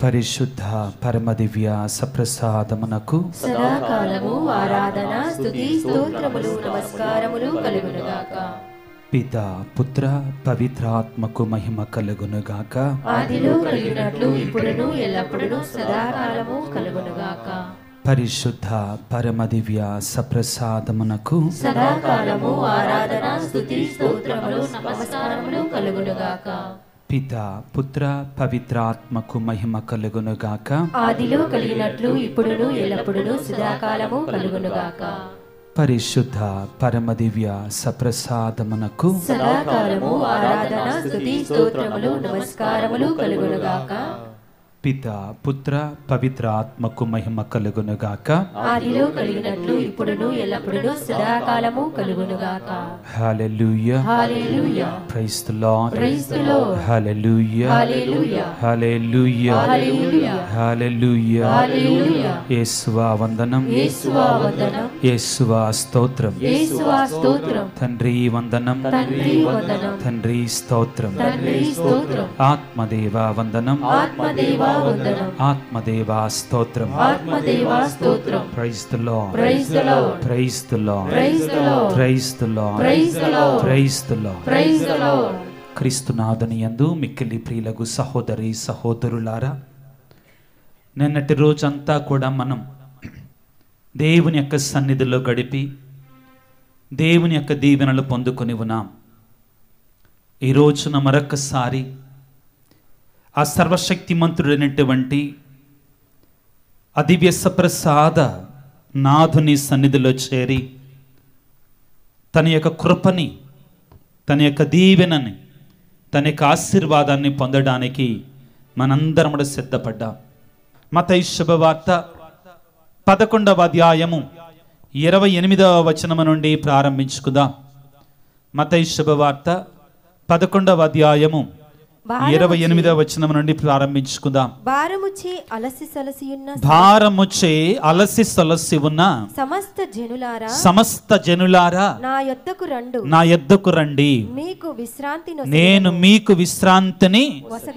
పరిశుద్ధ పరమదివ్య సప్రసాదమునకు సదాకాలము ఆరాధన స్తుతి స్తోత్రములు నమస్కారములు కలుగునుగాక. పితా పుత్ర పవిత్రాత్మకు మహిమ కలుగునుగాక. ఆదిలో కలిగినట్లు ఇప్పుడును ఎల్లప్పుడూ సదాకాలము కలుగునుగాక. పరిశుద్ధ పరమదివ్య సప్రసాదమునకు సదాకాలము ఆరాధన స్తుతి స్తోత్రములు నమస్కారములు కలుగునుగాక. పితా పుత్ర పవిత్రాత్మకు మహిమ కలుగునుగాక. ఆదిలో కలిగినట్లు ఇప్పుడును ఎల్లప్పుడూ సదాకాలము కలుగునుగాక. పరిశుద్ధ పరమదివ్య సప్రసాదమునకు సదాకాలము ఆరాధన స్తుతి స్తోత్రములు నమస్కారములు కలుగునుగాక. పితా పుత్ర పవిత్రాత్మకు మహిమ కలుగునుగాక. ఆదిలో కలిగినట్లు ఇప్పుడును ఎల్లప్పుడూ సదాకాలము కలుగునుగాక. Hallelujah hallelujah. Praise the Lord. Praise the Lord. Hallelujah hallelujah. Hallelujah. Hallelujah. Hallelujah. Hallelujah. యేసువా వందనం. యేసువా వందనం. యేసువా స్తోత్రం. యేసువా స్తోత్రం. తండ్రి వందనం. తండ్రి వందనం. తండ్రి స్తోత్రం. తండ్రి స్తోత్రం. ఆత్మదేవా వందనం. ఆత్మదేవా వందనం. ఆత్మదేవా స్తోత్రం. ఆత్మదేవా స్తోత్రం. Praise the Lord. Praise the Lord. Praise the Lord. Praise the Lord. Praise the Lord. Praise the Lord. Praise the Lord. Praise the Lord. క్రీస్తునాథుని యందు మిక్కిలి ప్రియులకు సహోదరి సహోదరులారా, నిన్నటి రోజంతా కూడా మనం దేవుని యొక్క సన్నిధిలో గడిపి దేవుని యొక్క దీవెనలు పొందుకొని ఉన్నాం. ఈ రోజున మరొకసారి ఆ సర్వశక్తిమంతుడైనటువంటి అదివ్య సప్రసాద నాథుని సన్నిధిలో చేరి తన యొక్క కృపని, తన యొక్క దీవెనని, తన యొక్క ఆశీర్వాదాన్ని పొందడానికి మనందరం కూడా సిద్ధపడ్డాం. మత్తయి శుభవార్త 11వ అధ్యాయము 28వ వచనము నుండి ప్రారంభించుకుందాం. మత్తయి శుభవార్త 11వ అధ్యాయము 28వ వచనం నుండి ప్రారంభించుకుందాం. భారముచే అలసి సొలసి ఉన్న సమస్త జనులారా నా యొద్దకు రండి, నేను మీకు విశ్రాంతిని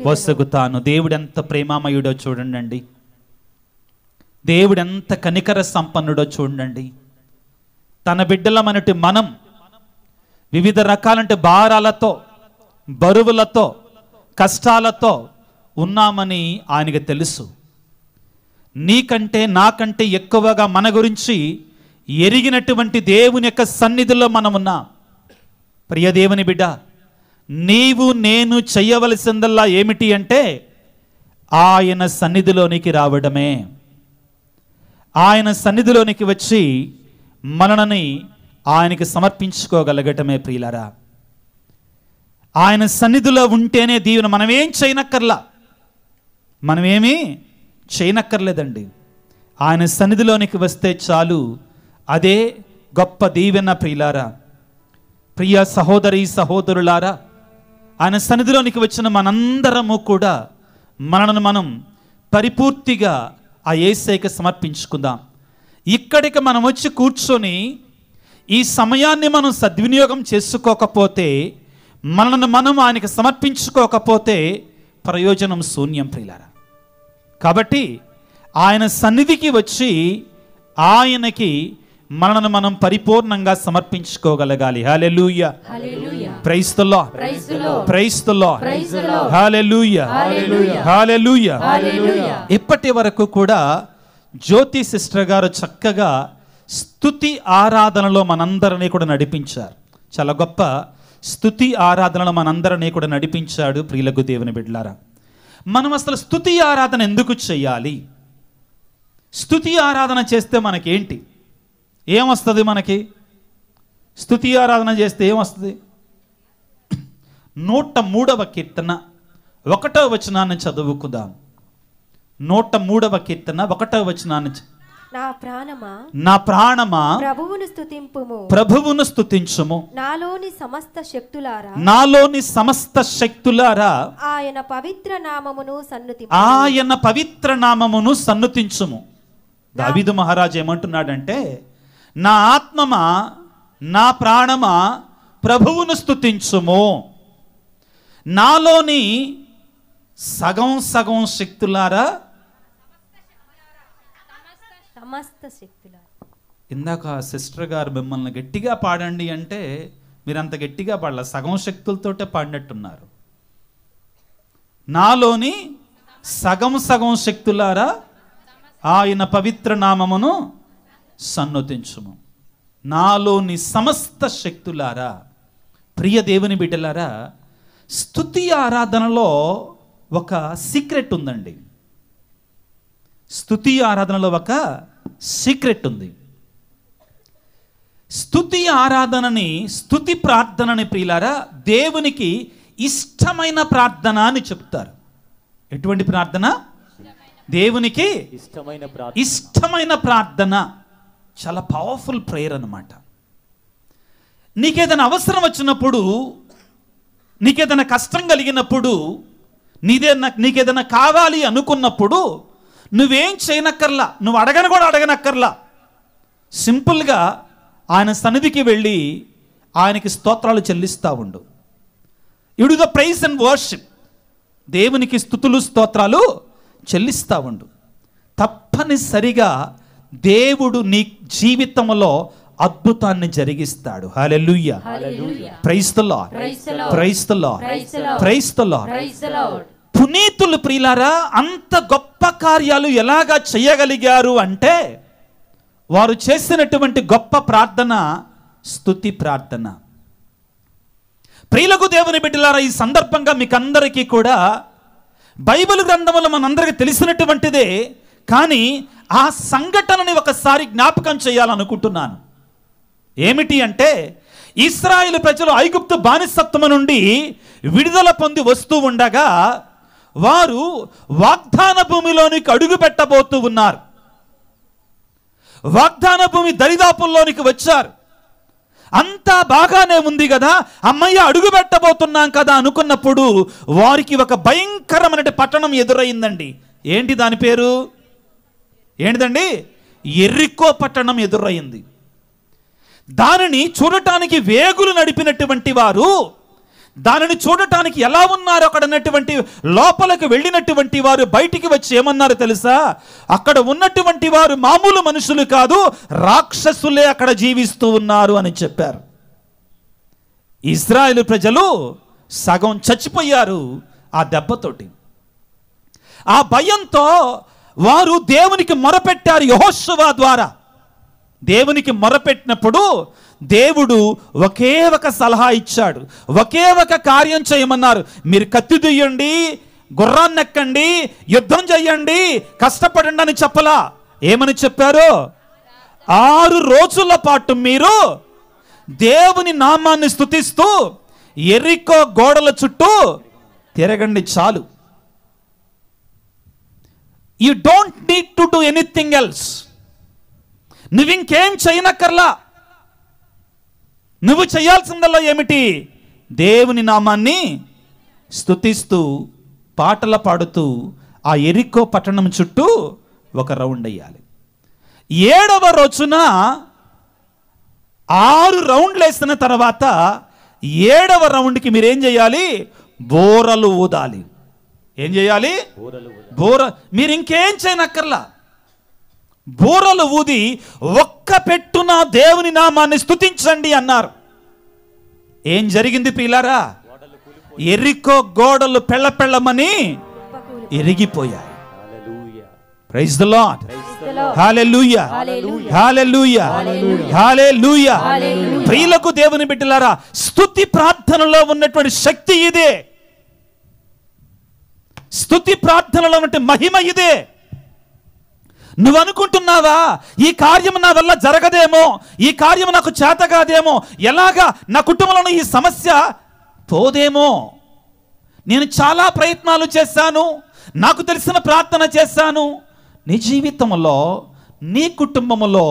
వసగుతాను. దేవుడు ఎంత ప్రేమామయుడో చూడండి. దేవుడు ఎంత కనికర సంపన్నుడో చూడండి. తన బిడ్డలమనటి మనం వివిధ రకాలంటే భారాలతో, బరువులతో, కష్టాలతో ఉన్నామని ఆయనకి తెలుసు. నీకంటే నాకంటే ఎక్కువగా మన గురించి ఎరిగినటువంటి దేవుని యొక్క సన్నిధిలో మనం ఉన్నాం. ప్రియ దేవుని బిడ్డ, నీవు నేను చెయ్యవలసిందల్లా ఏమిటి అంటే ఆయన సన్నిధిలోనికి రావడమే. ఆయన సన్నిధిలోనికి వచ్చి మనని ఆయనకి సమర్పించుకోగలగటమే. ప్రియులారా, ఆయన సన్నిధిలో ఉంటేనే దీవెన. మనమేం చేయనక్కర్లా, మనమేమీ చేయనక్కర్లేదండి. ఆయన సన్నిధిలోనికి వస్తే చాలు, అదే గొప్ప దీవెన. ప్రియులారా, ప్రియ సహోదరి సహోదరులారా, ఆయన సన్నిధిలోనికి వచ్చిన మనందరము కూడా మనను మనం పరిపూర్తిగా ఆ యేసయ్యకి సమర్పించుకుందాం. ఇక్కడికి మనం వచ్చి కూర్చొని ఈ సమయాన్ని మనం సద్వినియోగం చేసుకోకపోతే, మనల్ని మనం ఆయనకి సమర్పించుకోకపోతే ప్రయోజనం శూన్యం. ప్రియులారా, కాబట్టి ఆయన సన్నిధికి వచ్చి ఆయనకి మనల్ని మనం పరిపూర్ణంగా సమర్పించుకోగలగాలి. Hallelujah. Praise the Lord. Praise the Lord. Hallelujah. Hallelujah. ఇప్పటి వరకు కూడా జ్యోతి సిస్టర్ గారు చక్కగా స్తుతి ఆరాధనలో మనందరినీ కూడా నడిపించారు. చాలా గొప్ప స్తుతి ఆరాధనలో మనందరినీ కూడా నడిపించాడు. ప్రియులకు దేవుని బిడ్డలారా, మనం అసలు స్తుతి ఆరాధన ఎందుకు చేయాలి? స్తుతి ఆరాధన చేస్తే మనకేంటి, ఏమొస్తుంది? మనకి స్తుతి ఆరాధన చేస్తే ఏమొస్తుంది? 103వ కీర్తన 1వ వచనాన్ని చదువుకుందాం. 103వ కీర్తన 1వ వచనాన్ని. నా ప్రాణమా ప్రభువును స్తుతించుము, నాలోని సమస్త శక్తులారా ఆయన పవిత్ర నామమును సన్నుతించుము. దావీదు మహారాజు ఏమంటున్నాడంటే, నా ఆత్మమా, నా ప్రాణమా ప్రభువును స్తుతించుము, నాలోని సగం సగం శక్తులారా, సమస్త శక్తులారా. ఇందాక సిస్టర్ గారు మిమ్మల్ని గట్టిగా పాడండి అంటే మీరు అంత గట్టిగా పాడలే, సగం శక్తులతోటే పాడినట్టున్నారు. నాలోని సగం సగం శక్తులారా ఆయన పవిత్ర నామమును సన్నుతించుము. నాలోని సమస్త శక్తులారా. ప్రియ దేవుని బిడ్డలారా, స్తుతి ఆరాధనలో ఒక సీక్రెట్ ఉందండి. స్తుతి ఆరాధనలో ఒక సీక్రెట్ ఉంది. స్తుతి ఆరాధనని, స్తుతి ప్రార్థనని ప్రియులారా దేవునికి ఇష్టమైన ప్రార్థన అని చెప్తారు. ఎటువంటి ప్రార్థన? దేవునికి ఇష్టమైన ప్రార్థన. చాలా పవర్ఫుల్ ప్రేయర్ అన్నమాట. నీకేదైనా అవసరం వచ్చినప్పుడు, నీకేదైనా కష్టం కలిగినప్పుడు, నీకేదైనా కావాలి అనుకున్నప్పుడు నువ్వేం చేయనక్కర్లా, నువ్వు అడగనక్కర్లా. సింపుల్గా ఆయన సన్నిధికి వెళ్ళి ఆయనకి స్తోత్రాలు చెల్లిస్తూ ఉండు. You do the praise and worship. దేవునికి స్తుతులు స్తోత్రాలు చెల్లిస్తూ ఉండు. తప్పనిసరిగా దేవుడు నీ జీవితంలో అద్భుతాన్ని జరిగిస్తాడు. Hallelujah. Praise the Lord. Praise the Lord. Praise the Lord. పునీతులు ప్రియులారా అంత గొప్ప కార్యాలు ఎలాగా చేయగలిగారు అంటే వారు చేసినటువంటి గొప్ప ప్రార్థన స్తుతి ప్రార్థన. ప్రియులకు దేవుని బిడ్డలారా, ఈ సందర్భంగా మీకు అందరికీ కూడా బైబిల్ గ్రంథంలో మనందరికీ తెలిసినటువంటిదే, కానీ ఆ సంఘటనని ఒకసారి జ్ఞాపకం చేయాలనుకుంటున్నాను. ఏమిటి అంటే, ఇశ్రాయేలు ప్రజలు ఐగుప్తు బానిసత్వం నుండి విడుదల పొంది వస్తూ ఉండగా వారు వాగ్దాన భూమిలోనికి అడుగు పెట్టబోతూ ఉన్నారు. వాగ్దాన భూమి దరిదాపుల్లోనికి వచ్చారు. అంతా బాగానే ఉంది కదా, అమ్మయ్య అడుగు పెట్టబోతున్నాం కదా అనుకున్నప్పుడు వారికి ఒక భయంకరమైన పట్టణం ఎదురైందండి. ఏంటి దాని పేరు? ఏంటిదండి? ఎరికో పట్టణం ఎదురైంది. దానిని చూడటానికి వేగులు నడిపినటువంటి వారు, దానిని చూడటానికి ఎలా ఉన్నారు అక్కడ ఉన్నటువంటి లోపలికి వెళ్ళినటువంటి వారు బయటికి వచ్చి ఏమన్నారు తెలుసా? అక్కడ ఉన్నటువంటి వారు మామూలు మనుషులు కాదు, రాక్షసులే అక్కడ జీవిస్తూ ఉన్నారు అని చెప్పారు. ఇశ్రాయేలు ప్రజలు సగం చచ్చిపోయారు ఆ దెబ్బతోటి. ఆ భయంతో వారు దేవునికి మొరపెట్టారు. యెహోషువ ద్వారా దేవునికి మొరపెట్టినప్పుడు దేవుడు ఒకే ఒక సలహా ఇచ్చాడు, ఒకే ఒక కార్యం చేయమన్నారు. మీరు కత్తి దుయ్యండి, గుర్రాన్ని ఎక్కండి, యుద్ధం చెయ్యండి, కష్టపడండి అని చెప్పలా. ఏమని చెప్పారు? 6 రోజుల పాటు మీరు దేవుని నామాన్ని స్తుతిస్తూ ఎరికో గోడల చుట్టూ తిరగండి చాలు. You don't need to do anything else. నువ్వు ఇంకేం చేయనక్కర్లా. నువ్వు చేయాల్సిందల్లా ఏమిటి? దేవుని నామాన్ని స్తుతిస్తూ పాటలు పాడుతూ ఆ ఎరికో పట్టణం చుట్టూ ఒక రౌండ్ వేయాలి. 7వ రోజున 6 రౌండ్లు వేసిన తర్వాత 7వ రౌండ్కి మీరేం చేయాలి? బోరలు ఊదాలి. ఏం చేయాలి? మీరు ఇంకేం చేయనక్కర్లా. బోరలు ఊది ఒక్క పెట్టున దేవుని నామాన్ని స్తుతించండి అన్నారు. ఏం జరిగింది ప్రియులారా? ఎరికో గోడలు పెళ్ళపెళ్ళమని ఎరిగిపోయాయి. Praise the Lord. Hallelujah. Hallelujah. Hallelujah. ప్రియులకు దేవుని బిడ్డలారా, స్తుతి ప్రార్థనలో ఉన్నటువంటి శక్తి ఇదే. స్తుతి ప్రార్థనలో ఉన్న మహిమ ఇదే. నువ్వు అనుకుంటున్నావా ఈ కార్యం నా వల్ల జరగదేమో, ఈ కార్యం నాకు చేత కాదేమో, ఎలాగా నా కుటుంబంలో ఈ సమస్య పోదేమో, నేను చాలా ప్రయత్నాలు చేశాను, నాకు తెలిసిన ప్రార్థన చేశాను. నీ జీవితంలో, నీ కుటుంబంలో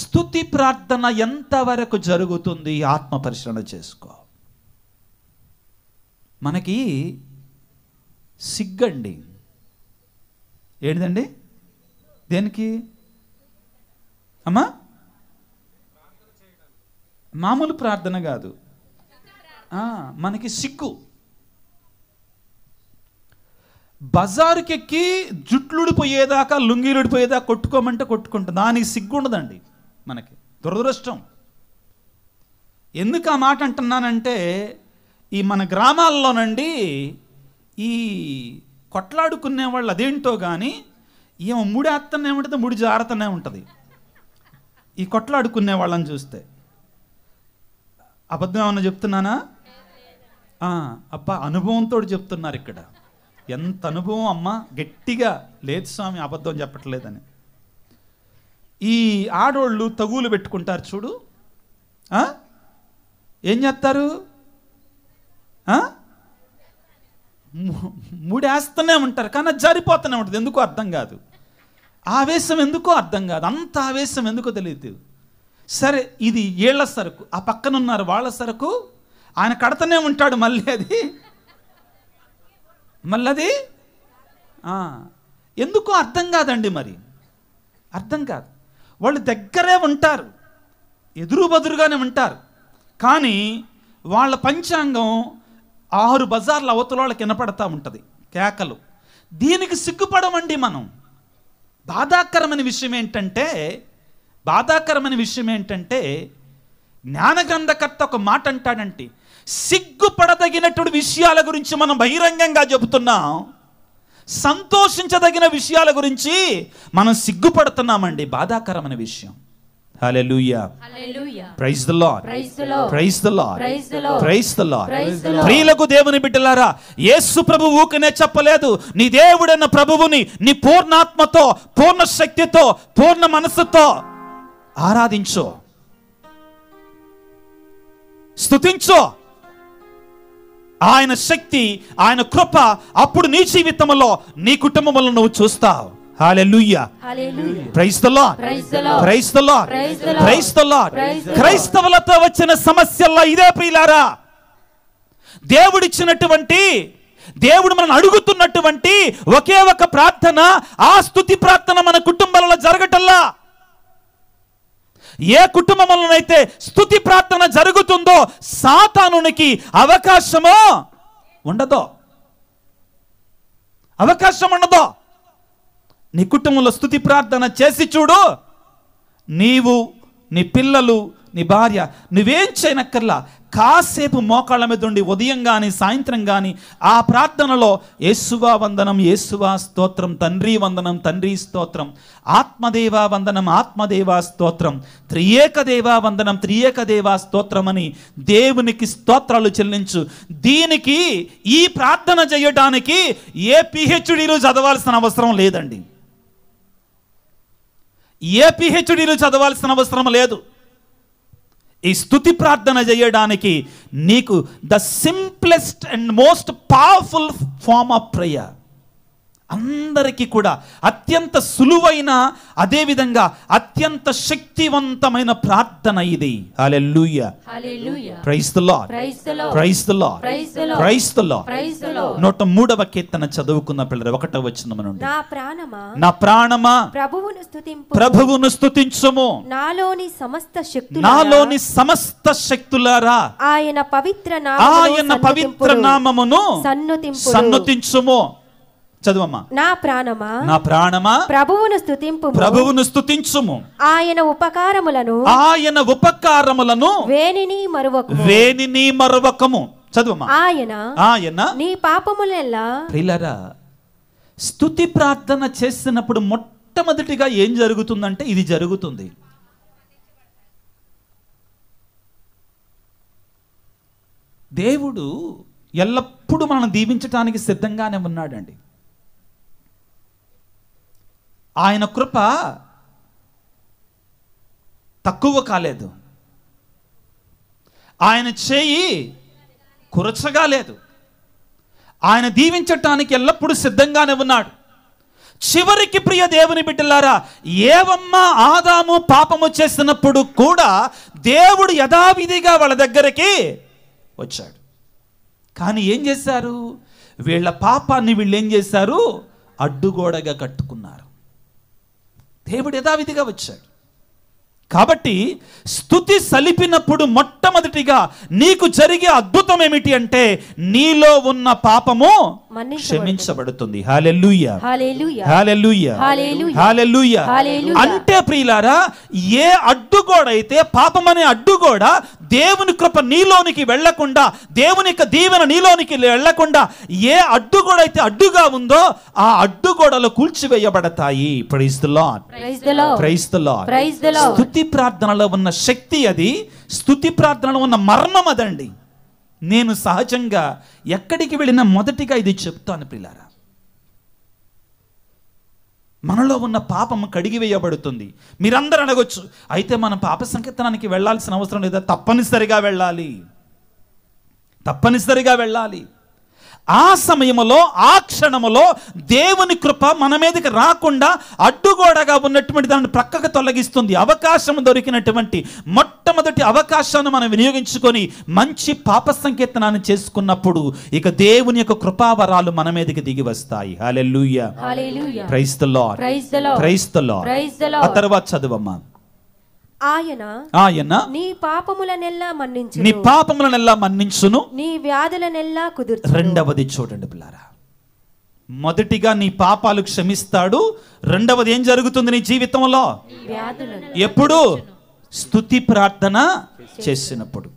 స్తుతి ప్రార్థన ఎంతవరకు జరుగుతుంది? ఆత్మ పరిశీలన చేసుకో. మనకి సిగ్గండి. ఏంటిదండి? దేనికి అమ్మా? మామూలు ప్రార్థన కాదు, మనకి సిగ్గు. బజారుకెక్కి జుట్లుడిపోయేదాకా లుంగీలుడిపోయేదాకా కొట్టుకోమంటే కొట్టుకుంటుంది. దానికి సిగ్గుండదండి మనకి, దురదృష్టం. ఎందుకు ఆ మాట అంటున్నానంటే, ఈ మన గ్రామాల్లోనండి ఈ కొట్లాడుకునే వాళ్ళు అదేంటో కానీ ఏమో ముడేస్తూనే ఉంటుంది, ముడి జారుతూనే ఉంటుంది ఈ కొట్లాడుకునే వాళ్ళని చూస్తే. అబద్ధం ఏమన్నా చెప్తున్నానా? అబ్బా, అనుభవంతో చెప్తున్నారు ఇక్కడ. ఎంత అనుభవం అమ్మా, గట్టిగా లేదు స్వామి అబద్ధం చెప్పట్లేదని. ఈ ఆడోళ్ళు తగులు పెట్టుకుంటారు చూడు, ఏం చేస్తారు? ముడేస్తూనే ఉంటారు, కానీ జరిపోతూనే ఉంటుంది. ఎందుకో అర్థం కాదు, ఆవేశం ఎందుకో అర్థం కాదు, అంత ఆవేశం ఎందుకో తెలియదు. సరే, ఇది ఏళ్ల సరుకు, ఆ పక్కన ఉన్నారు వాళ్ళ సరుకు, ఆయన కడతనే ఉంటాడు మళ్ళీ అది ఎందుకో అర్థం కాదండి. మరి అర్థం కాదు. వాళ్ళు దగ్గరే ఉంటారు, ఎదురు బదురుగానే ఉంటారు, కానీ వాళ్ళ పంచాంగం 6 బజార్ల అవతల వాళ్ళకి వినపడతా ఉంటుంది కేకలు. దీనికి సిగ్గుపడమండి మనం. బాధాకరమైన విషయం ఏంటంటే జ్ఞానగ్రంథకర్త ఒక మాట అంటాడంటే, సిగ్గుపడదగినటువంటి విషయాల గురించి మనం బహిరంగంగా చెబుతున్నాం, సంతోషించదగిన విషయాల గురించి మనం సిగ్గుపడుతున్నామండి. బాధాకరమైన విషయం. Hallelujah, praise the Lord, praise the Lord, praise the Lord. ప్రియులకు దేవుని బిడ్డలారా, యేసు ప్రభువు ఊకనే చెప్పలేదు, నీ దేవుడైన ప్రభువుని నీ పూర్ణాత్మతో, పూర్ణ శక్తితో, పూర్ణ మనస్సుతో ఆరాధించు, స్తుతించు. ఆయన శక్తి, ఆయన కృప అప్పుడు నీ జీవితంలో, నీ కుటుంబంలో నువ్వు చూస్తావు. Hallelujah, praise the Lord, praise the Lord, praise the Lord. క్రైస్తవులతో వచ్చిన సమస్యల్లో ఇదే ప్రియులారా. దేవుడిచ్చినటువంటి, దేవుడు మనం అడుగుతున్నటువంటి ఒకే ఒక ప్రార్థన, ఆ స్తుతి ప్రార్థన మన కుటుంబాలలో జరగటల్లా. ఏ కుటుంబంలోనైతే స్తుతి ప్రార్థన జరుగుతుందో సాతానునికి అవకాశం ఉండదో. నీ కుటుంబంలో స్తుతి ప్రార్థన చేసి చూడు, నీవు, నీ పిల్లలు, నీ భార్య, నువ్వేం చేయనక్కర్లా, కాసేపు మోకాళ్ళ మీద ఉండి ఉదయం కానీ సాయంత్రం కానీ ఆ ప్రార్థనలో యేసువా వందనం, యేసువా స్తోత్రం, తండ్రి వందనం, తండ్రి స్తోత్రం, ఆత్మదేవా వందనం, ఆత్మదేవా స్తోత్రం, త్రియేక దేవా వందనం, త్రియేక దేవా స్తోత్రం అని దేవునికి స్తోత్రాలు చెల్లించు. దీనికి, ఈ ప్రార్థన చేయడానికి ఏ పిహెచ్డీలు చదవాల్సిన అవసరం లేదండి. చదవాల్సిన అవసరం లేదు. ఈ స్తుతి ప్రార్థన చేయడానికి నీకు the simplest and most powerful form of prayer, అందరికీ కూడా అత్యంత సులువైన, అదేవిధంగా అత్యంత శక్తివంతమైన ప్రార్థన ఇది. Hallelujah, praise the Lord, praise the Lord, praise the Lord. 103వ కీర్తన చదువుకున్న పిల్లలు 1వ వచనం నుండి, నా ప్రాణమా ప్రభువును స్తుతించుము, నాలోని సమస్త శక్తులారా ఆయన పవిత్ర నామమును సన్నుతించుము. చదువమ్మా. నా ప్రాణమా ప్రభువును స్తుతించుము, ఆయన ఉపకారములను వేనిని మరువకము. చదువమ్మా. ఆయన నీ పాపములెల్లా. ప్రియులారా, స్తుతి ప్రార్థన చేసినప్పుడు మొట్టమొదటిగా ఏం జరుగుతుందంటే ఇది జరుగుతుంది. దేవుడు ఎల్లప్పుడూ మనం దీవించడానికి సిద్ధంగానే ఉన్నాడండి. ఆయన కృప తక్కువ కాలేదు, ఆయన చేయి కురచగా లేదు. ఆయన దీవించటానికి ఎల్లప్పుడూ సిద్ధంగానే ఉన్నాడు. చివరికి ప్రియ దేవుని బిడ్డలారా, ఏవమ్మ ఆదాము పాపము చేసినప్పుడు కూడా దేవుడు యథావిధిగా వాళ్ళ దగ్గరికి వచ్చాడు. కానీ ఏం చేశారు? వీళ్ళ పాపాన్ని వీళ్ళు ఏం చేశారు? అడ్డుగోడగా కట్టుకున్నారు. దేవుడు యథావిధిగా వచ్చాడు, కాబట్టి స్తుతి సలిపినప్పుడు మొట్టమొదటిగా నీకు జరిగే అద్భుతం ఏమిటి అంటే నీలో ఉన్న పాపము క్షమించబడుతుంది. హల్లెలూయా, హల్లెలూయా, హల్లెలూయా, హల్లెలూయా, హల్లెలూయా. హల్లెలూయా. అంటే ప్రియులారా, ఏ అడ్డుగోడైతే పాపమనే అడ్డుగోడ దేవుని కృప నీలోనికి వెళ్లకుండా, దేవుని యొక్క దీవెన నీలోనికి వెళ్లకుండా ఏ అడ్డుగోడైతే అడ్డుగా ఉందో ఆ అడ్డుగోడలు కూల్చివేయబడతాయి. Praise the Lord, praise the Lord, praise the Lord. Praise the Lord. స్తుతి ప్రార్థనలో ఉన్న శక్తి అది, స్తుతి ప్రార్థనలో ఉన్న మర్మం అదండి. నేను సహజంగా ఎక్కడికి వెళ్ళినా మొదటిగా ఇది చెప్తాను ప్రియులారా. మనలో ఉన్న పాపము కడిగివేయబడుతుంది. మీరందరూ అడగొచ్చు, అయితే మనం పాప సంకీర్తనానికి వెళ్ళాల్సిన అవసరం లేదా? తప్పనిసరిగా వెళ్ళాలి, తప్పనిసరిగా వెళ్ళాలి. ఆ సమయంలో, ఆ క్షణములో దేవుని కృప మన మీదకి రాకుండా అడ్డుగోడగా ఉన్నటువంటి దాన్ని ప్రక్కకు తొలగిస్తుంది. అవకాశం దొరికినటువంటి మొట్టమొదటి అవకాశాన్ని మనం వినియోగించుకొని మంచి పాప సంకీర్తనాన్ని చేసుకున్నప్పుడు ఇక దేవుని యొక్క కృపావరాలు మన మీదకి దిగి వస్తాయి. Hallelujah, hallelujah. Praise the Lord, praise the Lord, praise the Lord. Praise the uh Lord. తర్వాత చదువమ్మా. ఆయన నీ పాపములనెల్లా మన్నించును, నీ పాపములనెల్లా మన్నించును, నీ వ్యాధులనెల్లా కుదుర్చును. రెండవది చూడండి పిల్లారా, మొదటిగా నీ పాపాలు క్షమిస్తాడు. రెండవది ఏం జరుగుతుంది నీ జీవితంలో? వ్యాధులను. ఎప్పుడు? స్తుతి ప్రార్థన చేసినప్పుడు.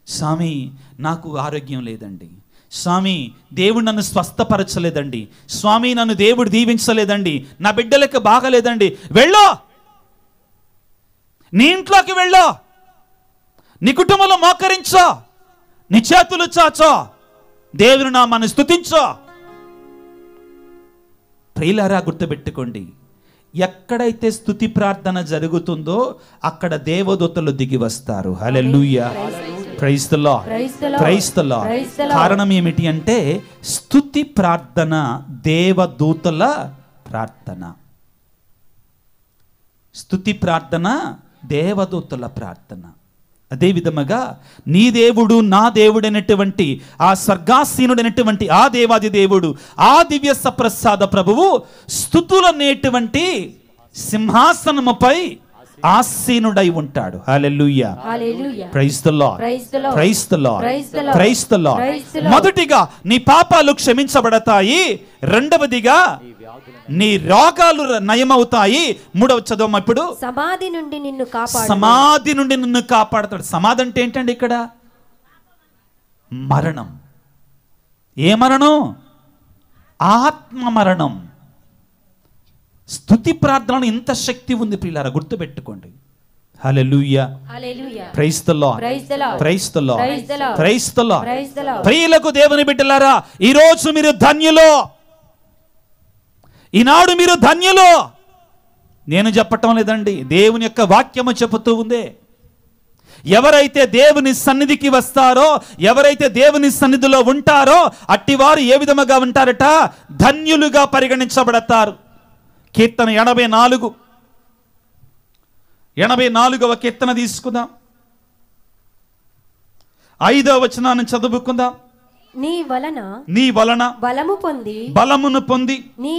స్వామి నాకు ఆరోగ్యం లేదండి, స్వామి దేవుడు నన్ను స్వస్థపరచలేదండి, స్వామి నన్ను దేవుడు దీవించలేదండి, నా బిడ్డలకు బాగలేదండి. వెళ్ళు, నీ ఇంట్లోకి వెళ్ళు, నీ కుటుంబంలో మోకరించో, నీ చేతులు చాచో, దేవుని నామాన్ని స్తుతించో. ప్రియులారా గుర్తుపెట్టుకోండి, ఎక్కడైతే స్తుతి ప్రార్థన జరుగుతుందో అక్కడ దేవదూతలు దిగి వస్తారు. Hallelujah, praise the Lord, praise the Lord. కారణం ఏమిటి అంటే స్తుతి ప్రార్థన దేవదూతల ప్రార్థన. స్తుతి ప్రార్థన దేవదూతల ప్రార్థన. అదే విధముగా నీ దేవుడు నా దేవుడైనటువంటి ఆ స్వర్గాసీనుడైనటువంటి ఆ దేవాది దేవుడు, ఆ దివ్య సప్రసాద ప్రభువు స్తుతులనేటువంటి సింహాసనముపై ఆసీనుడై ఉంటాడు. Hallelujah, hallelujah. Praise the Lord, praise the Lord, praise the Lord, praise the Lord, praise the Lord. Praise the Lord. మొదటిగా నీ పాపాలు క్షమించబడతాయి, రెండవదిగా నీ రోగాలు నయమవుతాయి. మూడవ చదువు ఇప్పుడు. సమాధి నుండి నిన్ను కాపాడు, సమాధి నుండి నిన్ను కాపాడతాడు. సమాధి అంటే ఏంటండి ఇక్కడ? మరణం. ఏ మరణం? ఆత్మ మరణం. స్తుతి ప్రార్థనలో ఇంత శక్తి ఉంది ప్రియులారా, గుర్తుపెట్టుకోండి. Hallelujah, hallelujah. Praise the Lord, praise the Lord, praise the Lord, praise the Lord, praise the Lord. Praise the Lord. ప్రియులకు దేవుని బిడ్డలారా, ఈ రోజు మీరు ధన్యులు, ఈనాడు మీరు ధన్యులు. నేను చెప్పటం లేదండి, దేవుని యొక్క వాక్యము చెబుతూ ఉంది. ఎవరైతే దేవుని సన్నిధికి వస్తారో, ఎవరైతే దేవుని సన్నిధిలో ఉంటారో అట్టివారు ఏ విధముగా ఉంటారట? ధన్యులుగా పరిగణించబడతారు. కీర్తన 84వ కీర్తన తీసుకుందాం. 5వ వచనాన్ని చదువుకుందాం. నీ వలన బలము పొంది, బలమును పొంది నీ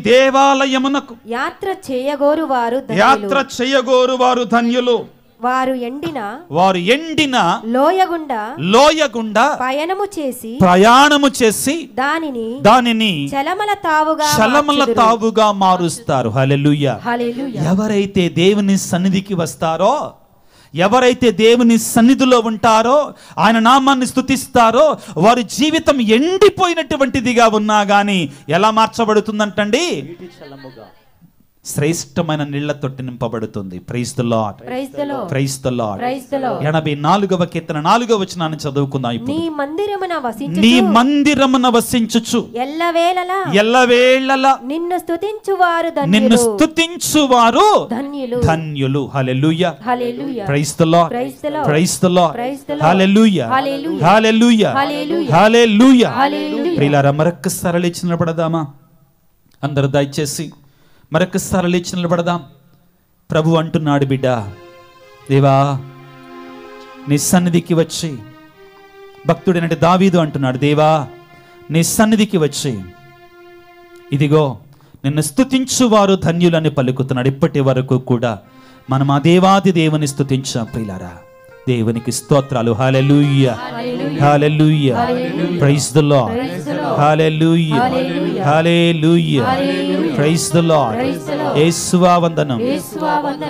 దేవాలయమునకు యాత్ర చేయగోరు వారు ధన్యులు. వారు ఎండిన లోయగుండా ప్రయాణము చేసి దానిని చలమల తావుగా మారుస్తారు. హల్లెలూయా. ఎవరైతే దేవుని సన్నిధికి వస్తారో, ఎవరైతే దేవుని సన్నిధిలో ఉంటారో, ఆయన నామాన్ని స్తుతిస్తారో, వారి జీవితం ఎండిపోయినటువంటిదిగా ఉన్నా గాని ఎలా మార్చబడుతుందంటండి? శ్రేష్టమైన నీళ్ల తొట్టి నింపబడుతుంది. Praise the Lord, praise the Lord. 84వ కీర్తన 4వ వచనాన్ని చదువుకుందాం. నీ మందిరమున వసించుచు ఎల్లవేళలా నిన్ను స్తుతించువారు ధన్యులు. Hallelujah, praise the Lord, praise the Lord. Hallelujah, hallelujah, hallelujah. ప్రియులారా, మరొక్కసారి లేచి నిలబడదామా? అందరూ దయచేసి మరొకసారి లేచి నిలబడదాం. ప్రభు అంటున్నాడు, బిడ్డ, దేవా నీ సన్నిధికి వచ్చి, భక్తుడైనటువంటి దావీదు అంటున్నాడు, దేవా నీ సన్నిధికి వచ్చి ఇదిగో నిన్ను స్తుతించువారు ధన్యులని పలుకుతున్నాడు. ఇప్పటి వరకు కూడా మనం ఆ దేవాది దేవుని స్తుతించాం ప్రియులారా. దేవునికి స్తోత్రాలు. Hallelujah, hallelujah, praise the Lord, hallelujah, hallelujah, praise the Lord. యేసువా వందనం,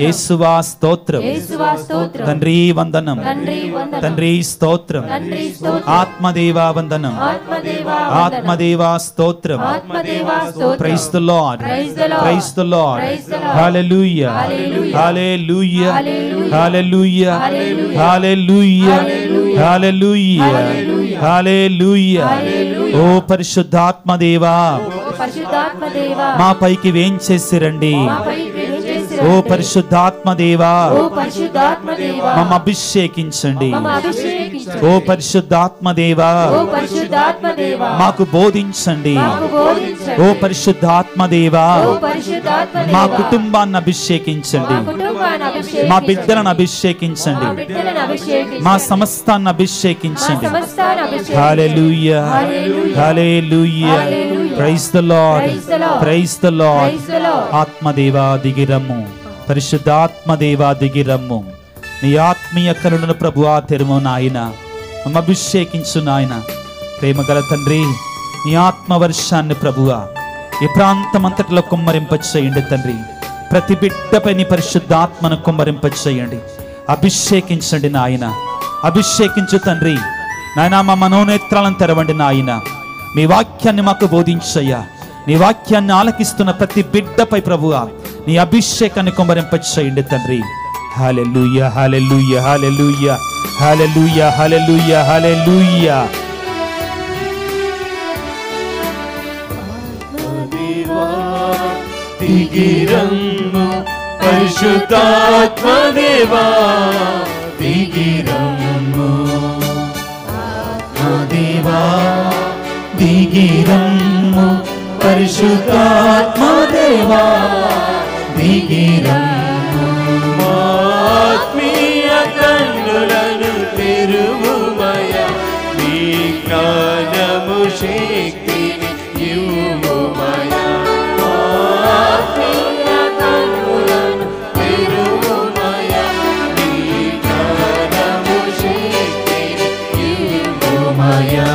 యేసువా స్తోత్రం, తండ్రి వందనం, తండ్రి స్తోత్రం, ఆత్మదేవా వందనం, ఆత్మదేవా స్తోత్రం, praise the Lord, praise the Lord, hallelujah, hallelujah, hallelujah, hallelujah, hallelujah, hallelujah. ఓ పరిశుద్ధాత్మ దేవా, మా పైకి వేంచేసిరండి. ఓ పరిశుద్ధాత్మ దేవా, మమ్మ అభిషేకించండి. ఓ పరిశుద్ధాత్మ దేవా, మాకు బోధించండి. ఓ పరిశుద్ధాత్మ దేవా, మా కుటుంబాన్ని అభిషేకించండి. మా బిడ్డలను అభిషేకించండి. మా సమస్తాన్ని అభిషేకించండి. Hallelujah, hallelujah, praise the Lord, praise the Lord. ఆత్మదేవా దిగిరమ్ము, పరిశుద్ధాత్మదేవా దిగిరమ్ము. నీ ఆత్మీయ కరుణను ప్రభువా తెరుము నాయన. మమ్మ అభిషేకించు నాయన. ప్రేమగల తండ్రి, నీ ఆత్మవర్షాన్ని ప్రభువా ఈ ప్రాంతమంతటిలో కుమ్మరింపచేయండి తండ్రి. ప్రతి బిడ్డపై నీ పరిశుద్ధాత్మను కుమ్మరింపచేయండి. అభిషేకించండి నాయన, అభిషేకించు తండ్రి. నాయన మా మనోనేత్రాలను తెరవండి నాయన. మీ వాక్యాన్ని మాకు బోధించయ్యా. నీ వాక్యాన్ని ఆలకిస్తున్న ప్రతి బిడ్డపై ప్రభువా నీ అభిషేకాన్ని కుమ్మరింపచేయండి తండ్రి. హల్లెలూయా, హల్లెలూయా, హల్లెలూయా, హల్లెలూయా, హల్లెలూయా, హల్లెలూయా. దిగిరమ్ము పరిశుద్ధాత్మ దేవా, దిగిరమ్ము ఆత్మదేవా, దిగిరమ్ము పరిశుద్ధాత్మ దేవా, దిగిరమ్ము. ఆత్మీయ కన్నులను తెరువుమయా, నీ జ్ఞానము శక్తిని ఇవ్వుమయా. ఆత్మీయ కన్నులను తెరువుమయా, నీ జ్ఞానము శక్తిని ఇవ్వుమయా.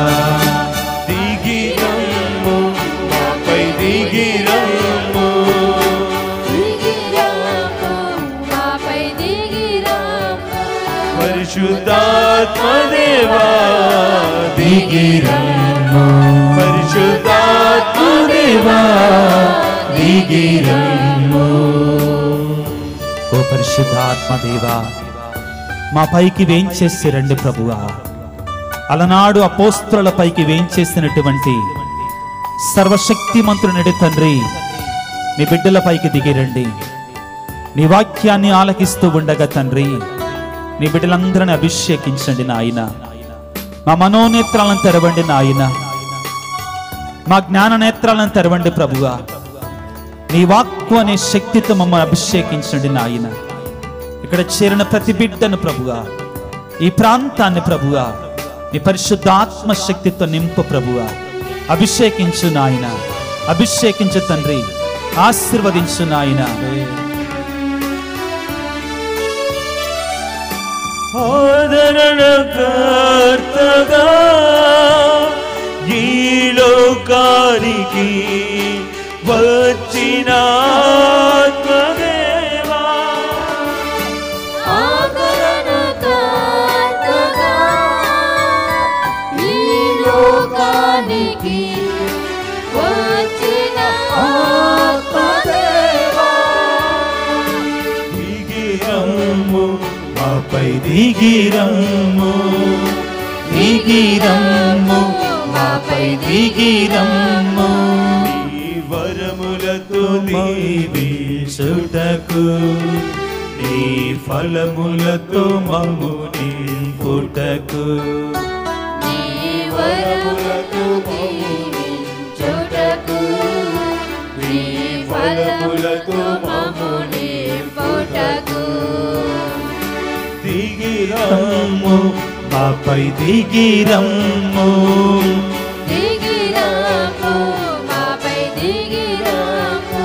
దిగిరమ్ము మాపై, దిగిరమ్ము, పరిశుద్ధాత్మ దేవా, దిగిరమ్ము, పరిశుద్ధాత్మ దేవా, దిగిరమ్ము. ఓ పరిశుద్ధాత్మ దేవా, మా పైకి వేంచేసి రండి ప్రభువా. అలనాడు అపోస్తలుల పైకి వేంచేసినటువంటి సర్వశక్తిమంతుడి తండ్రి, నీ బిడ్డల పైకి దిగిరండి. నీ వాక్యాన్ని ఆలకిస్తూ ఉండగా తండ్రి, నీ బిడ్డలందరిని అభిషేకించండి నాయన. మా మనోనేత్రాలను తెరవండి నాయన. మా జ్ఞాన నేత్రాలను తెరవండి ప్రభువా. నీ వాక్కు అనే శక్తితో మమ్మల్ని అభిషేకించండి నాయన. ఇక్కడ చేరిన ప్రతి బిడ్డను ప్రభువా, ఈ ప్రాంతాన్ని ప్రభువా నీ పరిశుద్ధాత్మ శక్తితో నింపు ప్రభువా. అభిషేకించు నాయన, అభిషేకించు తండ్రి, ఆశీర్వదించు నాయన. ఆదరణకర్తగా ఈ లోకానికి వచ్చిన ఆత్మదేవా, ఆదరణకర్తగా ఈ లోకానికి వచ్చిన ఆత్మదేవా, దిగిరమ్ము మాపై, దిగిరమ్ము, దిగిరమ్ము మాపై, దిగిరమ్ము. నీ వరములతో దీవించుటకు, నీ ఫలములతో మమ్ము నింపుటకు, నీ వరములతో దీవించుటకు, నీ ఫలములతో మమ్ము నింపుటకు. దిగిరమ్ము మాపై, దిగిరమ్ము, దిగిరమ్ము మాపై, దిగిరమ్ము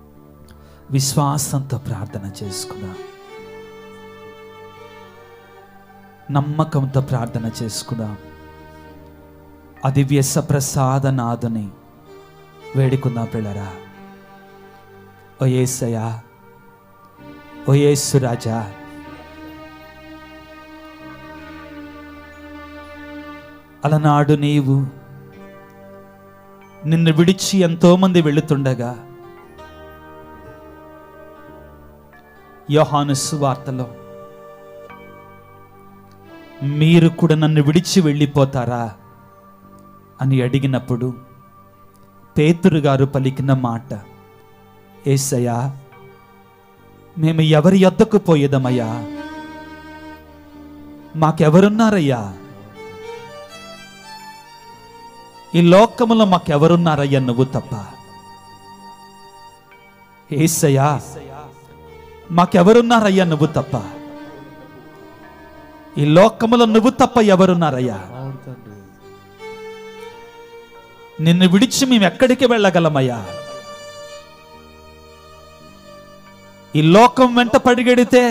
విశ్వాసంతో ప్రార్థన చేసుకుందాం, నమ్మకంతో ప్రార్థన చేసుకుందాం. ఆ దివ్య సప్రసాద నాథుని వేడుకుందాం పిల్లరా. ఓ యేసయ్యా, ఓ యేసు రాజా, అలనాడు నీవు నిన్ను విడిచి ఎంతోమంది వెళుతుండగా యోహాను సువార్తలో మీరు కూడా నన్ను విడిచి వెళ్ళిపోతారా అని అడిగినప్పుడు పేతురు గారు పలికిన మాట, యేసయ్యా, మేము ఎవరి యొద్దకు పోయేదమయ్యా? మాకెవరున్నారయ్యా? ఈ లోకములో మాకెవరున్నారయ్యా నువ్వు తప్ప? యేసయ్యా, మాకెవరున్నారయ్యా నువ్వు తప్ప? ఈ లోకములో నువ్వు తప్ప ఎవరున్నారయ్యా? నిన్ను విడిచి మేము ఎక్కడికి వెళ్ళగలమయ్యా? ఈ లోకం వెంట పరిగెడితే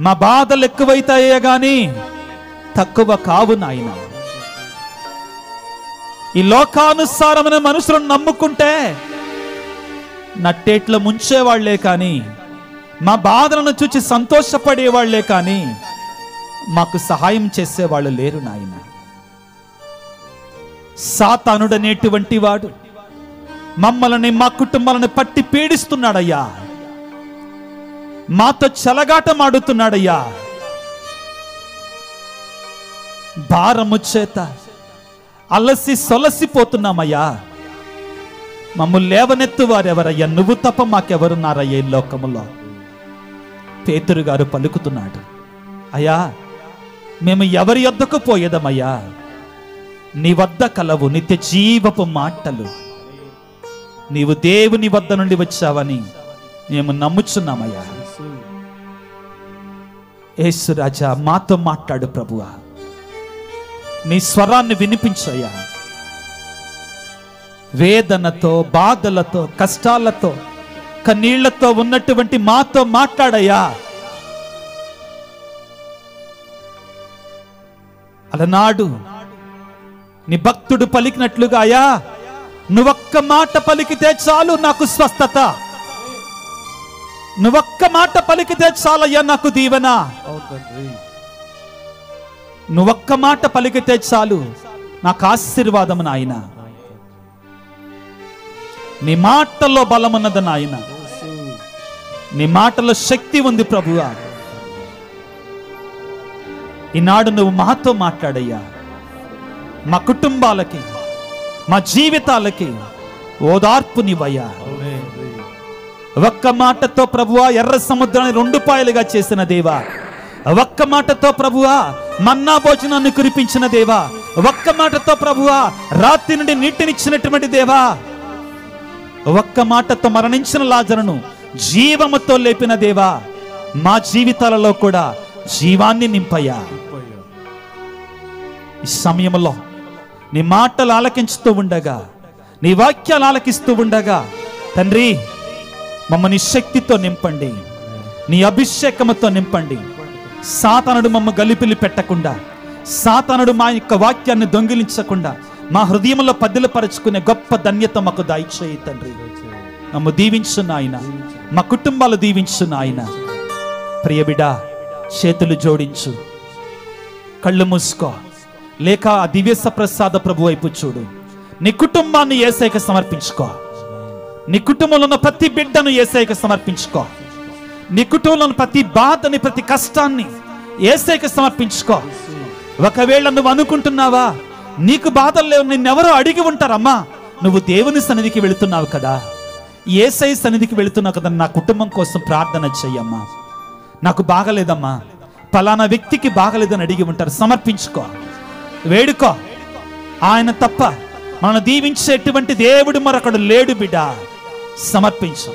మా బాధలు ఎక్కువైతాయే గాని తక్కువ కావు నాయన. ఈ లోకానుసారమైన మనుషులను నమ్ముకుంటే నట్టేట్ల ముంచేవాళ్లే కానీ మా బాధలను చూచి సంతోషపడేవాళ్లే కానీ మాకు సహాయం చేసేవాళ్ళు లేరు నాయన. సాతానుడనేటువంటి వాడు మమ్మల్ని, మా కుటుంబాలను పట్టి పీడిస్తున్నాడయ్యా. మాతో చెలగాటమాడుతున్నాడయ్యా. భారము చేత అలసి సొలసిపోతున్నామయ్యా. మమ్మల్ని లేవనెత్తు వారెవరయ్యా? నువ్వు తప్ప మాకెవరున్నారయ్యా ఈ లోకములో? పేతురు గారు పలుకుతున్నాడు, అయ్యా, మేము ఎవరి యొద్దకు పోయేదమయ్యా? నీ వద్ద కలవు నిత్య జీవపు మాటలు. నీవు దేవుని వద్ద నుండి వచ్చావని మేము నమ్ముచున్నామయ్యా. యేసు రాజా, మాతో మాట్లాడు ప్రభువా. నీ స్వరాన్ని వినిపించయ్యా. వేదనతో, బాధలతో, కష్టాలతో, కన్నీళ్లతో ఉన్నటువంటి మాతో మాట్లాడయ్యా. అలనాడు నీ భక్తుడు పలికినట్లుగా, అయ్యా, నువ్వొక్క మాట పలికితే చాలు నాకు స్వస్థత. నువ్వొక్క మాట పలికితే చాలయ్యా నాకు దీవెన. నువ్వొక్క మాట పలికితే చాలు నాకు ఆశీర్వాదం నాయన. నీ మాటల్లో బలమున్నది నాయన. నీ మాటలో శక్తి ఉంది ప్రభువా. ఈనాడు నువ్వు మాతో మాట్లాడయ్యా. మా కుటుంబాలకి, మా జీవితాలకి ఓదార్పునివయ్యా. ఒక్క మాటతో ప్రభువా ఎర్ర సముద్రాన్ని 2 పాయలుగా చేసిన దేవా. ఒక్క మాటతో ప్రభువా మన్నా భోజనాన్ని కురిపించిన దేవా. ఒక్క మాటతో ప్రభువా రాత్రి నుండి నీటినిచ్చినటువంటి దేవా. ఒక్క మాటతో మరణించిన లాజరును జీవముతో లేపిన దేవా. మా జీవితాలలో కూడా జీవాన్ని నింపయ్యా. ఈ సమయంలో నీ మాటలు ఆలకించుతూ ఉండగా, నీ వాక్యాలు ఆలకిస్తూ ఉండగా తండ్రి, మమ్మల్ని శక్తితో నింపండి, నీ అభిషేకముతో నింపండి. సాతానుడు మమ్మ గలిపిలి పెట్టకుండా, సాతానుడు మా యొక్క వాక్యాన్ని దొంగిలించకుండా మా హృదయంలో పదిలపరచుకునే గొప్ప ధన్యత మాకు దయచేయి తండ్రి. మమ్మ దీవించు నాయన, మా కుటుంబాలు దీవించు నాయన. ప్రియబిడా, చేతులు జోడించు, కళ్ళు మూసుకో, లేక ఆ దివ్య ప్రసాద ప్రభు వైపు చూడు. నీ కుటుంబాన్ని యేసయ్యకు సమర్పించుకో. నీ కుటుంబంలో ఉన్న ప్రతి బిడ్డను యేసయ్యకు సమర్పించుకో. నీ కుటుంబంలో ఉన్న ప్రతి బాధని, ప్రతి కష్టాన్ని యేసయ్యకు సమర్పించుకో. ఒకవేళ నువ్వు అనుకుంటున్నావా నీకు బాధలు లేవు, నిన్నెవరో అడిగి ఉంటారమ్మా, నువ్వు దేవుని సన్నిధికి వెళుతున్నావు కదా, యేసయ్య సన్నిధికి వెళుతున్నావు కదా, నా కుటుంబం కోసం ప్రార్థన చెయ్యమ్మా. నాకు బాగలేదమ్మా, పలానా వ్యక్తికి బాగలేదని అడిగి ఉంటారు. సమర్పించుకో, వేడుకో. ఆయన తప్ప మనం దీవించేటువంటి దేవుడు మరొకడు లేడు బిడ్డా. సమర్పించు.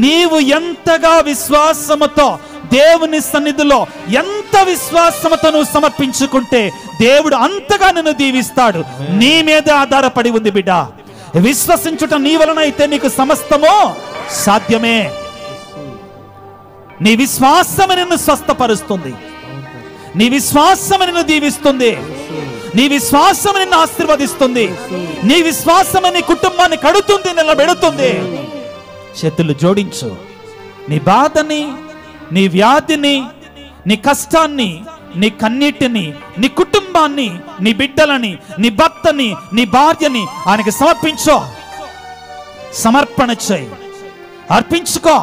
నీవు ఎంతగా విశ్వాసముతో దేవుని సన్నిధిలో ఎంత విశ్వాసముతో నువ్వు సమర్పించుకుంటే దేవుడు అంతగా నిన్ను దీవిస్తాడు. నీ మీద ఆధారపడి ఉంది బిడ్డా. విశ్వసించుట నీ వలన అయితే నీకు సమస్తమో సాధ్యమే. నీ విశ్వాసము నిన్ను స్వస్థపరుస్తుంది. నీ విశ్వాసము నిన్ను దీవిస్తుంది. నీ విశ్వాసము నిన్ను ఆశీర్వదిస్తుంది. నీ విశ్వాసము నీ కుటుంబాన్ని కడుతుంది, నిలబెడుతుంది. చేతులు జోడించు. నీ బాధని, నీ వ్యాధిని, నీ కష్టాన్ని, నీ కన్నీటిని, నీ కుటుంబాన్ని, నీ బిడ్డలని, నీ భర్తని, నీ భార్యని ఆయనకి సమర్పించో. సమర్పణ చేయి, అర్పించుకో.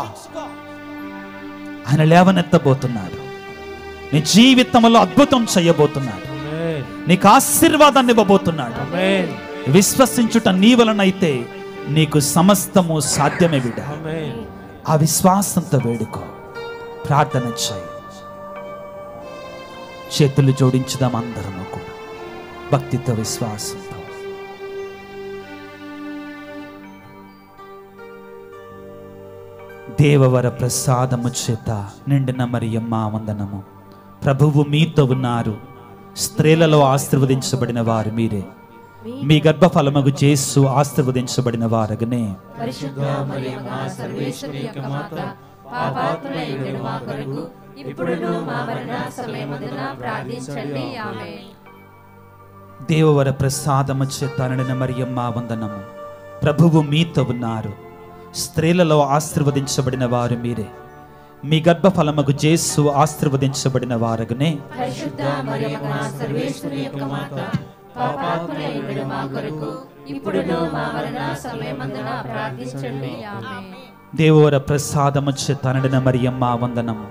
ఆయన లేవనెత్తబోతున్నాడు. నీ జీవితంలో అద్భుతం చేయబోతున్నాడు. నీకు ఆశీర్వాదాన్ని ఇవ్వబోతున్నాడు. విశ్వసించుట నీ వలనైతే నీకు సమస్తము సాధ్యమే బిడ్డ. ఆ విశ్వాసంతో వేడుకో, ప్రార్థన చేయి. చేతులు జోడించుదాం అందరము కూడా భక్తితో, విశ్వాసంతో. దేవవర ప్రసాదము చేత నిండిన మరియమ్మ వందనము. ప్రభువు మీతో ఉన్నారు. స్త్రీలలో ఆశీర్వదించబడిన వారు మీరే. మీ గర్భఫలమగు యేసు ఆశీర్వదించబడిన వారగనే. పరిశుద్ధ మరియమ్మ సర్వేశ్వరి యొక్క మాత, పాపాత్ములైన మా కొరకు ఇప్పుడును మా మరణ సమయమందున ప్రార్థించండి. ఆమేన్. దేవవర ప్రసాదము చేత నిండిన మరియమ్మ వందనము. ప్రభువు మీతో ఉన్నారు. స్త్రీలలో ఆశీర్వదించబడిన వారు మీరే. మీ గర్భఫలమగు యేసు ఆశీర్వదించబడిన వారగనే. పరిశుద్ధ మరియమ్మ సర్వేశ్వరి యొక్క మాత, పాపాత్ములైన మా కొరకు ఇప్పుడును మా మరణ సమయమందున ప్రార్థించండి. ఆమేన్. దేవవర ప్రసాదము చేత నిండిన మరియమ్మ వందనము.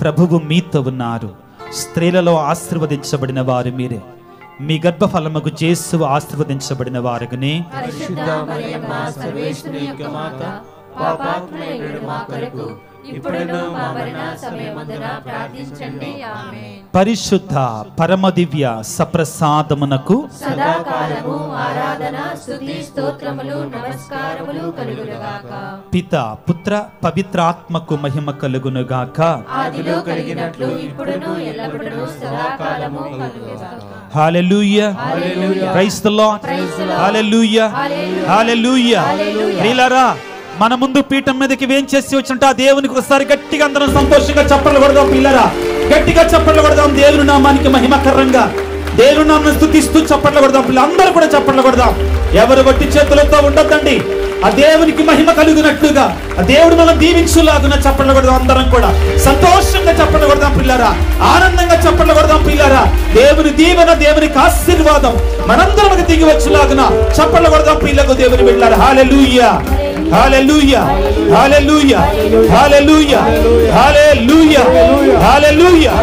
ప్రభువు మీతో ఉన్నారు. స్త్రీలలో ఆశీర్వదించబడిన వారు మీరే. మీ గర్భఫలమగు యేసు ఆశీర్వదించబడిన వారగనే. పరిశుద్ధ మరియమ్మ సర్వేశ్వరి యొక్క మాత, పాపాత్ములైన మా కొరకు ఇప్పుడును మా మరణ సమయమందున ప్రార్థించండి. ఆమేన్. పరిశుద్ధ పరమ దివ్య సప్రసాదమునకు సదాకాలము ఆరాధన, స్తుతి, స్తోత్రములు, నమస్కారములు కలుగునుగాక. పిత, పుత్ర, పవిత్రాత్మకు మహిమ కలుగునుగాక. ఆదిలో కలిగినట్లు ఇప్పుడును ఎల్లప్పుడూ సదాకాలము కలుగునుగాక. Hallelujah. Praise the Lord. Hallelujah. Hallelujah. ప్రియులారా, మన ముందు పీఠం మీదకి వేంచేసి వచ్చినట్టు ఆ దేవునికి ఒకసారి గట్టిగా అందరం సంతోషంగా చప్పట్లు కొడదాం. పిల్లరా, గట్టిగా చప్పట్లు కొడదాం. దేవుని నామానికి మహిమకరంగా దేవుని నామాన్ని స్తుతిస్తూ చప్పట్లు కొడదాం. పిల్లలందరూ కూడా చప్పట్లు కొడదాం. ఎవరు వట్టి చేతులతో ఉండొద్దండి. ఆ దేవునికి మహిమ కలుగునట్లుగా, ఆ దేవుడు మనం దీవించులాగున చప్పట్లు కొడదాం. అందరం కూడా సంతోషంగా చప్పట్లు కొడదాం. పిల్లరా, ఆనందంగా చప్పట్లు కొడదాం. పిల్లరా, దేవుని దీవెన, దేవునికి ఆశీర్వాదం మనందరం దిగి వచ్చులాగున చప్పట్లు కొడదాం. పిల్లకు దేవుని బిడ్డలారా, హల్లెలూయా, హల్లెలూయా, హల్లెలూయా, హల్లెలూయా, హల్లెలూయా, హల్లెలూయా.